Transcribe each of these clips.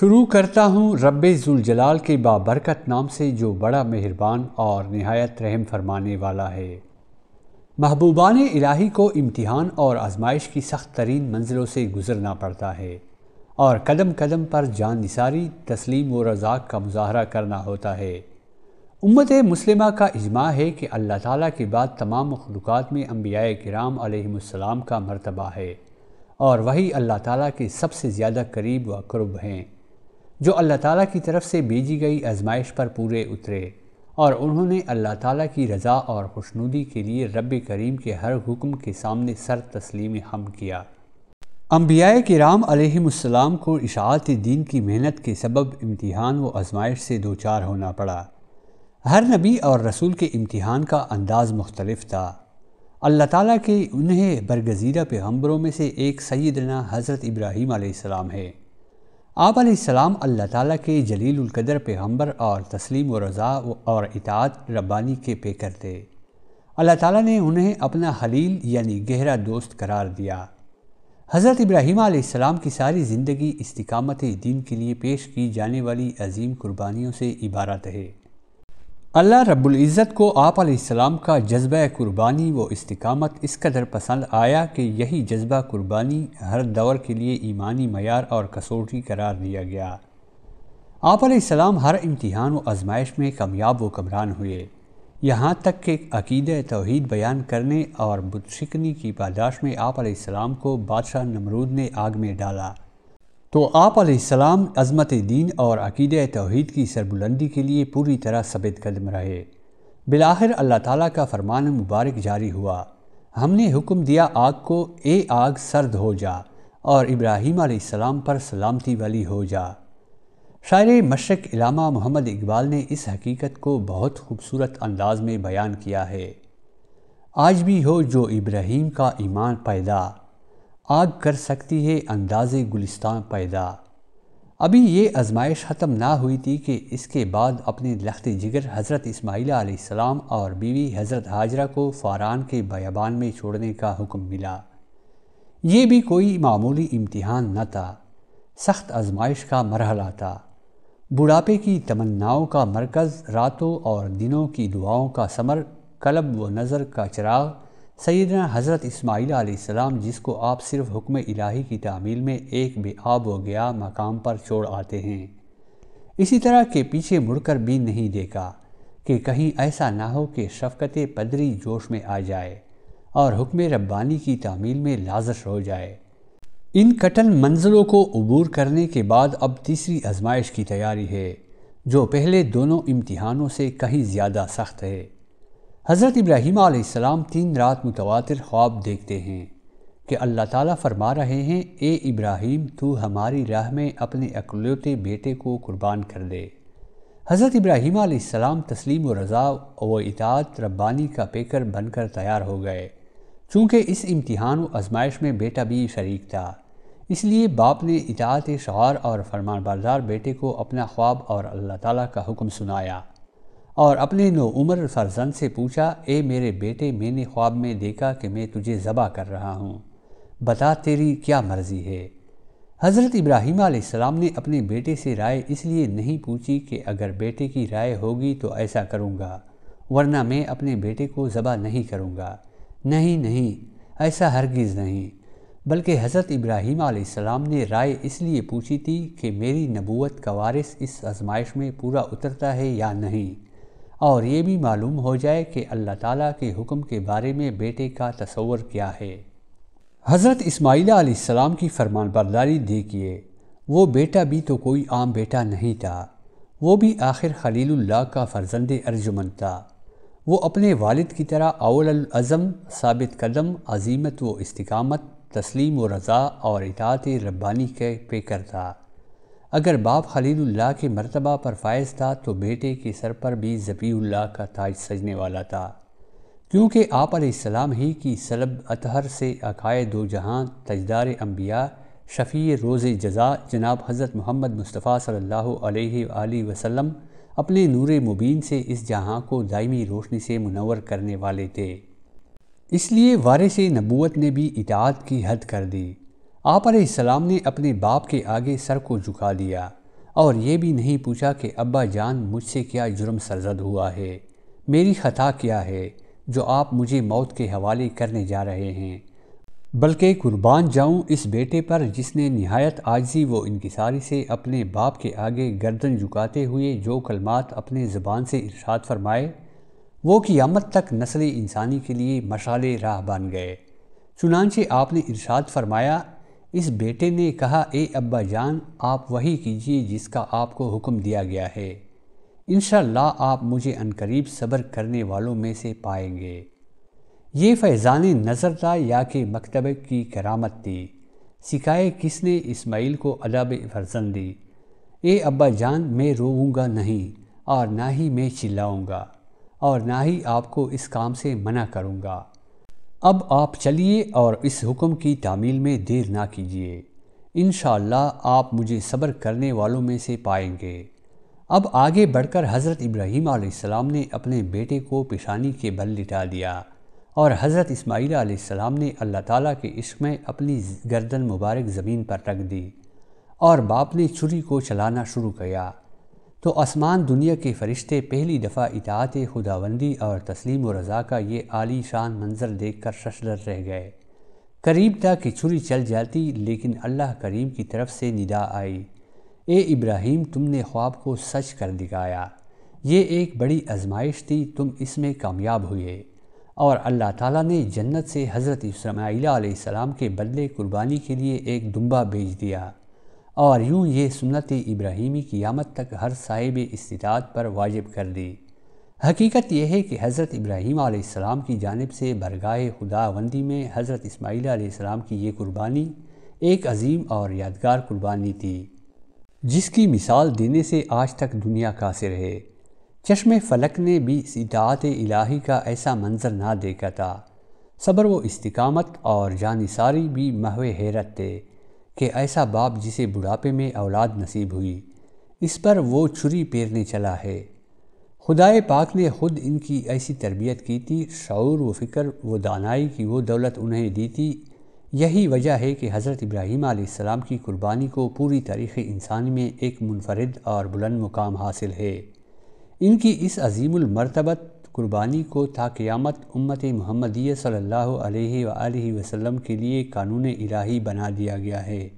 شروع کرتا ہوں رب ذوالجلال کے بابرکت نام سے جو بڑا مہربان اور نہایت رحم فرمانے والا ہے۔ محبوبان الہی کو امتحان اور آزمائش کی سخت ترین منزلوں سے گزرنا پڑتا ہے اور قدم قدم پر جان نثاری، تسلیم و رضا کا مظاہرہ کرنا ہوتا ہے۔ امت مسلمہ کا اجماع ہے کہ اللہ تعالیٰ کے بعد تمام مخلوقات میں انبیاء کرام علیہم السلام کا مرتبہ ہے، اور وہی اللہ تعالیٰ کے سب سے زیادہ قریب و قرب ہیں، جو اللہ تعالیٰ کی طرف سے بھیجی گئی آزمائش پر پورے اترے، اور انہوں نے اللہ تعالیٰ کی رضا اور خوشنودی کے لیے رب کریم کے ہر حکم کے سامنے سر تسلیم حمد کیا۔ انبیاء کرام علیہم السلام کو اشاعت دین کی محنت کے سبب امتحان و آزمائش سے دوچار ہونا پڑا۔ ہر نبی اور رسول کے امتحان کا انداز مختلف تھا۔ اللہ تعالیٰ کے انہیں برگزیدہ پیغمبروں میں سے ایک سیدنا حضرت ابراہیم علیہ السلام ہے۔ آپ علیہ السلام اللہ تعالیٰ کے جلیل القدر پیغمبر اور تسلیم و رضا اور اطاعت ربانی کے پیکر تھے۔ اللہ تعالیٰ نے انہیں اپنا خلیل یعنی گہرا دوست قرار دیا۔ حضرت ابراہیم علیہ السلام کی ساری زندگی استقامت دین کے لیے پیش کی جانے والی عظیم قربانیوں سے عبارت ہے۔ اللہ رب العزت کو آپ علیہ السلام کا جذبہ قربانی و استقامت اس قدر پسند آیا کہ یہی جذبہ قربانی ہر دور کے لیے ایمانی معیار اور کسوٹی قرار دیا گیا۔ آپ علیہ السلام ہر امتحان و آزمائش میں کامیاب و کمران ہوئے، یہاں تک کہ عقیدہ توحید بیان کرنے اور بت شکنی کی پاداش میں آپ علیہ السلام کو بادشاہ نمرود نے آگ میں ڈالا تو آپ علیہ السلام عظمت دین اور عقیدہ توحید کی سربلندی کے لیے پوری طرح ثابت قدم رہے۔ بالآخر اللہ تعالیٰ کا فرمان مبارک جاری ہوا، ہم نے حکم دیا آگ کو، اے آگ سرد ہو جا اور ابراہیم علیہ السلام پر سلامتی والی ہو جا۔ شاعر مشرق علامہ محمد اقبال نے اس حقیقت کو بہت خوبصورت انداز میں بیان کیا ہے۔ آج بھی ہو جو ابراہیم کا ایمان پیدا، آگ کر سکتی ہے انداز گلستان پیدا۔ ابھی یہ آزمائش ختم نہ ہوئی تھی کہ اس کے بعد اپنے لخت جگر حضرت اسماعیل علیہ السلام اور بیوی حضرت ہاجرہ کو فاران کے بیابان میں چھوڑنے کا حکم ملا۔ یہ بھی کوئی معمولی امتحان نہ تھا، سخت آزمائش کا مرحلہ تھا، بڑھاپے کی تمناؤں کا مرکز، راتوں اور دنوں کی دعاؤں کا ثمر، قلب و نظر کا چراغ، سیدنا حضرت اسماعیل علیہ السلام جس کو آپ صرف حکم الہی کی تعمیل میں ایک بے آب و گیا مقام پر چھوڑ آتے ہیں، اسی طرح کہ پیچھے مڑ کر بھی نہیں دیکھا کہ کہیں ایسا نہ ہو کہ شفقت پدری جوش میں آ جائے اور حکم ربانی کی تعمیل میں لازش ہو جائے۔ ان کٹن منزلوں کو عبور کرنے کے بعد اب تیسری آزمائش کی تیاری ہے، جو پہلے دونوں امتحانوں سے کہیں زیادہ سخت ہے۔ حضرت ابراہیم علیہ السلام 3 رات متواتر خواب دیکھتے ہیں کہ اللہ تعالیٰ فرما رہے ہیں، اے ابراہیم تو ہماری راہ میں اپنے اکلوتے بیٹے کو قربان کر دے۔ حضرت ابراہیم علیہ السلام تسلیم و رضا و اطاعت ربانی کا پیکر بن کر تیار ہو گئے۔ چونکہ اس امتحان و آزمائش میں بیٹا بھی شریک تھا، اس لیے باپ نے اطاعت شعار اور فرمان بردار بیٹے کو اپنا خواب اور اللہ تعالیٰ کا حکم سنایا اور اپنے نوعمر فرزند سے پوچھا، اے میرے بیٹے، میں نے خواب میں دیکھا کہ میں تجھے ذبح کر رہا ہوں، بتا تیری کیا مرضی ہے؟ حضرت ابراہیم علیہ السلام نے اپنے بیٹے سے رائے اس لیے نہیں پوچھی کہ اگر بیٹے کی رائے ہوگی تو ایسا کروں گا، ورنہ میں اپنے بیٹے کو ذبح نہیں کروں گا۔ نہیں، ایسا ہرگز نہیں، بلکہ حضرت ابراہیم علیہ السلام نے رائے اس لیے پوچھی تھی کہ میری نبوت کا وارث اس آزمائش میں پورا اترتا ہے یا نہیں، اور یہ بھی معلوم ہو جائے کہ اللہ تعالیٰ کے حکم کے بارے میں بیٹے کا تصور کیا ہے۔ حضرت اسماعیل علیہ السلام کی فرمان برداری دیکھیے، وہ بیٹا بھی تو کوئی عام بیٹا نہیں تھا، وہ بھی آخر خلیل اللہ کا فرزند ارجمند تھا۔ وہ اپنے والد کی طرح اول العزم، ثابت قدم، عزیمت و استقامت، تسلیم و رضا اور اطاعت ربانی کے پیکر تھا۔ اگر باپ خلیل اللہ کے مرتبہ پر فائز تھا تو بیٹے کے سر پر بھی ذبیح اللہ کا تاج سجنے والا تھا، کیونکہ آپ علیہ السلام ہی کی سلب اطہر سے عقائد دو جہاں تاجدار انبیاء، شفیع روز جزا جناب حضرت محمد مصطفیٰ صلی اللہ علیہ وآلہ وسلم اپنے نور مبین سے اس جہاں کو دائمی روشنی سے منور کرنے والے تھے۔ اس لیے وارث نبوت نے بھی اطاعت کی حد کر دی۔ آپ علیہ السلام نے اپنے باپ کے آگے سر کو جھکا دیا اور یہ بھی نہیں پوچھا کہ ابا جان مجھ سے کیا جرم سرزد ہوا ہے، میری خطا کیا ہے جو آپ مجھے موت کے حوالے کرنے جا رہے ہیں، بلکہ قربان جاؤں اس بیٹے پر جس نے نہایت عاجزی و انکساری سے اپنے باپ کے آگے گردن جھکاتے ہوئے جو کلمات اپنے زبان سے ارشاد فرمائے وہ قیامت تک نسل انسانی کے لیے مشعل راہ بن گئے۔ چنانچہ آپ نے ارشاد فرمایا، اس بیٹے نے کہا، اے ابا جان آپ وہی کیجئے جس کا آپ کو حکم دیا گیا ہے، انشاءاللہ آپ مجھے عنقریب صبر کرنے والوں میں سے پائیں گے۔ یہ فیضان نظر تھا یا کہ مکتبہ کی کرامت تھی؟ سکھائے کس نے اسماعیل کو ادب فرزندی؟ اے ابا جان میں روؤں گا نہیں، اور نہ ہی میں چلاؤں گا، اور نہ ہی آپ کو اس کام سے منع کروں گا۔ اب آپ چلیے اور اس حکم کی تعمیل میں دیر نہ کیجیے، انشاءاللہ آپ مجھے صبر کرنے والوں میں سے پائیں گے۔ اب آگے بڑھ کر حضرت ابراہیم علیہ السلام نے اپنے بیٹے کو پیشانی کے بل لٹا دیا، اور حضرت اسماعیل علیہ السلام نے اللہ تعالیٰ کے عشق میں اپنی گردن مبارک زمین پر رکھ دی، اور باپ نے چھری کو چلانا شروع کیا تو آسمان دنیا کے فرشتے پہلی دفعہ اطاعت خداوندی اور تسلیم و رضا کا یہ عالی شان منظر دیکھ کر ششدر رہ گئے۔ قریب تھا کہ چھری چل جاتی، لیکن اللہ کریم کی طرف سے ندا آئی، اے ابراہیم تم نے خواب کو سچ کر دکھایا، یہ ایک بڑی آزمائش تھی، تم اس میں کامیاب ہوئے۔ اور اللہ تعالیٰ نے جنت سے حضرت اسماعیل علیہ السلام کے بدلے قربانی کے لیے ایک دمبا بھیج دیا، اور یوں یہ سنت ابراہیمی قیامت تک ہر صاحب استطاعت پر واجب کر دی۔ حقیقت یہ ہے کہ حضرت ابراہیم علیہ السلام کی جانب سے برگاہ خداوندی میں حضرت اسماعیل علیہ السلام کی یہ قربانی ایک عظیم اور یادگار قربانی تھی، جس کی مثال دینے سے آج تک دنیا قاصر ہے۔ چشم فلک نے بھی اطاعت الہی کا ایسا منظر نہ دیکھا تھا۔ صبر و استقامت اور جانثاری بھی محو حیرت تھے کہ ایسا باپ جسے بڑھاپے میں اولاد نصیب ہوئی، اس پر وہ چھری پھیرنے چلا ہے۔ خدائے پاک نے خود ان کی ایسی تربیت کی تھی، شعور و فکر و دانائی کی وہ دولت انہیں دی تھی۔ یہی وجہ ہے کہ حضرت ابراہیم علیہ السلام کی قربانی کو پوری تاریخ انسانی میں ایک منفرد اور بلند مقام حاصل ہے۔ ان کی اس عظیم المرتبت قربانی کو تا قیامت امت محمدیہ صلی اللہ علیہ وآلہ وسلم کے لیے قانون الہی بنا دیا گیا ہے۔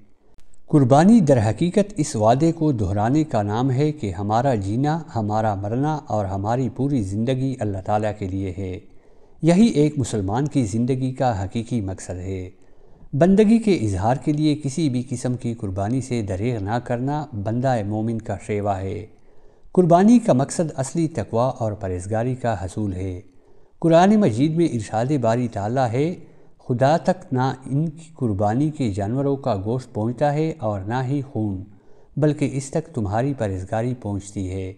قربانی در حقیقت اس وعدے کو دہرانے کا نام ہے کہ ہمارا جینا، ہمارا مرنا اور ہماری پوری زندگی اللہ تعالیٰ کے لیے ہے۔ یہی ایک مسلمان کی زندگی کا حقیقی مقصد ہے۔ بندگی کے اظہار کے لیے کسی بھی قسم کی قربانی سے دریغ نہ کرنا بندہ مومن کا شیوا ہے۔ قربانی کا مقصد اصلی تقویٰ اور پرہیزگاری کا حصول ہے۔ قرآن مجید میں ارشاد باری تعالیٰ ہے، خدا تک نہ ان کی قربانی کے جانوروں کا گوشت پہنچتا ہے اور نہ ہی خون، بلکہ اس تک تمہاری پرہیزگاری پہنچتی ہے۔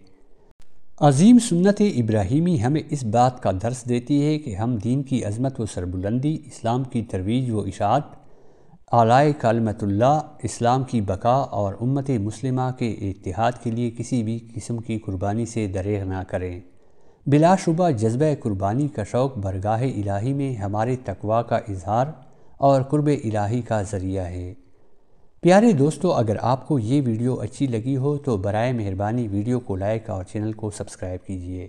عظیم سنت ابراہیمی ہمیں اس بات کا درس دیتی ہے کہ ہم دین کی عظمت و سربلندی، اسلام کی ترویج و اشاعت، اعلاء کلمت اللہ، اسلام کی بقا اور امت مسلمہ کے اتحاد کے لیے کسی بھی قسم کی قربانی سے دریغ نہ کریں۔ بلا شبہ جذبہ قربانی کا شوق برگاہ الہی میں ہمارے تقویٰ کا اظہار اور قرب الہی کا ذریعہ ہے۔ پیارے دوستو، اگر آپ کو یہ ویڈیو اچھی لگی ہو تو برائے مہربانی ویڈیو کو لائک اور چینل کو سبسکرائب کیجیے۔